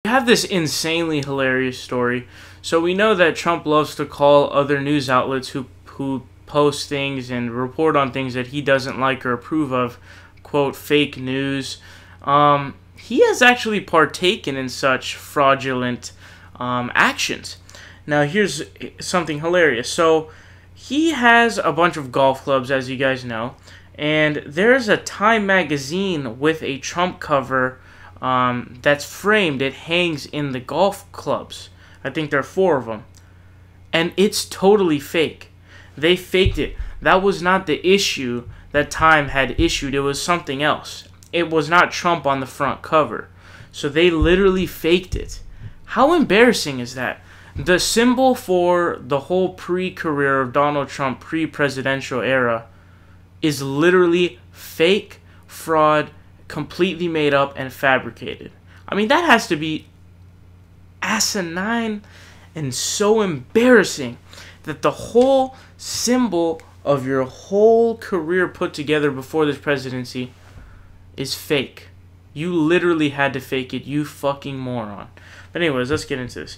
We have this insanely hilarious story. So we know that Trump loves to call other news outlets who post things and report on things that he doesn't like or approve of, quote, fake news. He has actually partaken in such fraudulent actions. Now, here's something hilarious. So, he has a bunch of golf clubs, as you guys know, and there's a Time magazine with a Trump cover that's framed. It hangs in the golf clubs. I think there are 4 of them. And it's totally fake. They faked it. That was not the issue that Time had issued. It was something else. It was not Trump on the front cover. So they literally faked it. How embarrassing is that? The symbol for the whole pre-career of Donald Trump, pre-presidential era, is literally fake, fraud, completely made up, and fabricated. I mean, that has to be asinine and so embarrassing that the whole symbol of your whole career put together before this presidency is fake. You literally had to fake it, you fucking moron. But anyways, let's get into this.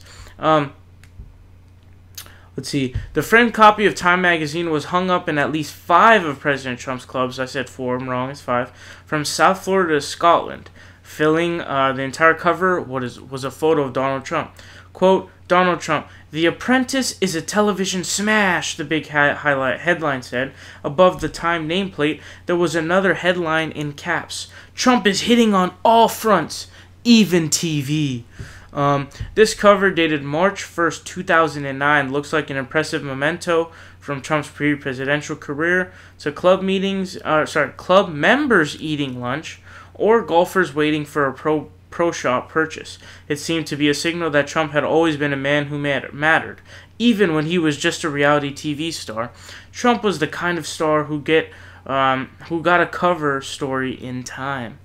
Let's see. The framed copy of Time magazine was hung up in at least 5 of President Trump's clubs. I said 4. I'm wrong. It's 5. From South Florida to Scotland. Filling the entire cover was a photo of Donald Trump. Quote, Donald Trump, "The Apprentice is a television smash," the big headline said. Above the Time nameplate, there was another headline in caps. "Trump is hitting on all fronts, even TV." This cover, dated March 1st, 2009, looks like an impressive memento from Trump's pre-presidential career to club members eating lunch or golfers waiting for a pro shop purchase. It seemed to be a signal that Trump had always been a man who mattered. Even when he was just a reality TV star, Trump was the kind of star who got a cover story in Time.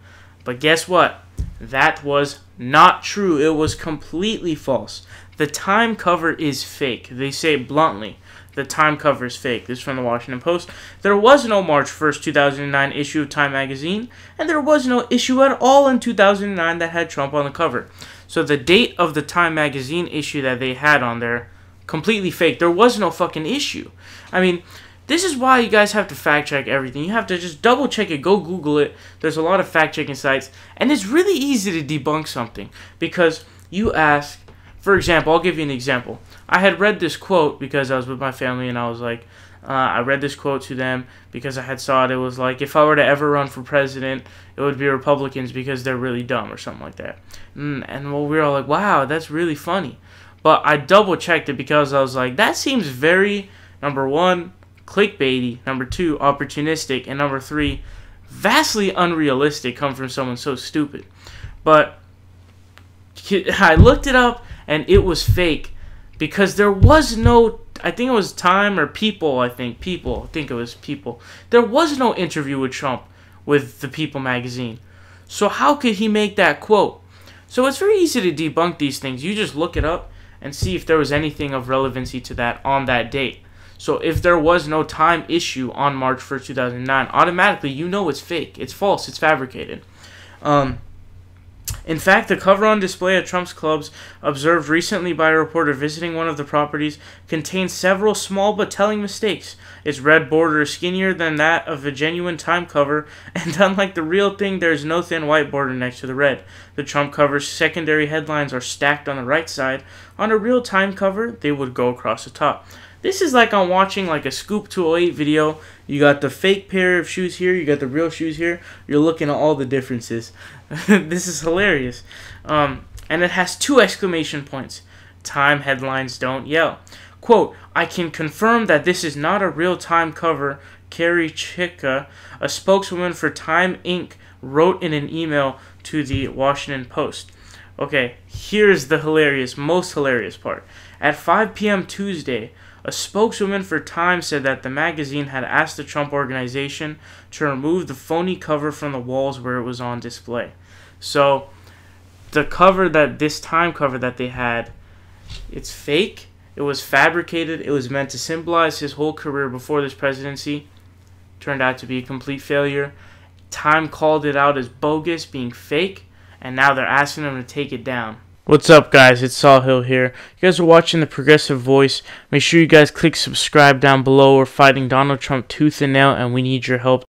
But guess what? That was not true. It was completely false. The Time cover is fake. They say bluntly, the Time cover is fake. This is from the Washington Post. There was no March 1st, 2009 issue of Time magazine, and there was no issue at all in 2009 that had Trump on the cover. So the date of the Time magazine issue that they had on there, completely fake. There was no fucking issue. I mean, this is why you guys have to fact check everything. You have to just double check it, go Google it. There's a lot of fact checking sites, and it's really easy to debunk something because you ask, for example, I'll give you an example. I had read this quote because I was with my family, and I was like, I read this quote to them because I had saw it. It was like, if I were to ever run for president, it would be Republicans because they're really dumb or something like that. And well, we were all like, wow, that's really funny. But I double checked it because I was like, that seems very, number 1, clickbaity, number 2, opportunistic, and number 3, vastly unrealistic, come from someone so stupid. But I looked it up, and it was fake because there was no, I think it was Time or People, I think it was People. There was no interview with Trump with the People magazine. So how could he make that quote? So it's very easy to debunk these things. You just look it up and see if there was anything of relevancy to that on that date. So if there was no Time issue on March 1st, 2009, automatically you know it's fake. It's false. It's fabricated. In fact, the cover on display at Trump's clubs, observed recently by a reporter visiting one of the properties, contains several small but telling mistakes. Its red border is skinnier than that of a genuine Time cover, and unlike the real thing, there is no thin white border next to the red. The Trump cover's secondary headlines are stacked on the right side. On a real Time cover, they would go across the top. This is like I'm watching like a Scoop 208 video. You got the fake pair of shoes here. You got the real shoes here. You're looking at all the differences. This is hilarious. And it has 2 exclamation points. Time headlines don't yell. Quote, "I can confirm that this is not a real Time cover," Carrie Chicka, a spokeswoman for Time Inc., wrote in an email to the Washington Post. Okay, here's the most hilarious part. At 5 p.m. Tuesday, a spokeswoman for Time said that the magazine had asked the Trump organization to remove the phony cover from the walls where it was on display. So, the cover this Time cover that they had, it's fake. It was fabricated. It was meant to symbolize his whole career before this presidency. Turned out to be a complete failure. Time called it out as bogus, being fake, and now they're asking him to take it down. What's up, guys? It's Saul Hill here. You guys are watching The Progressive Voice. Make sure you guys click subscribe down below. We're fighting Donald Trump tooth and nail, and we need your help.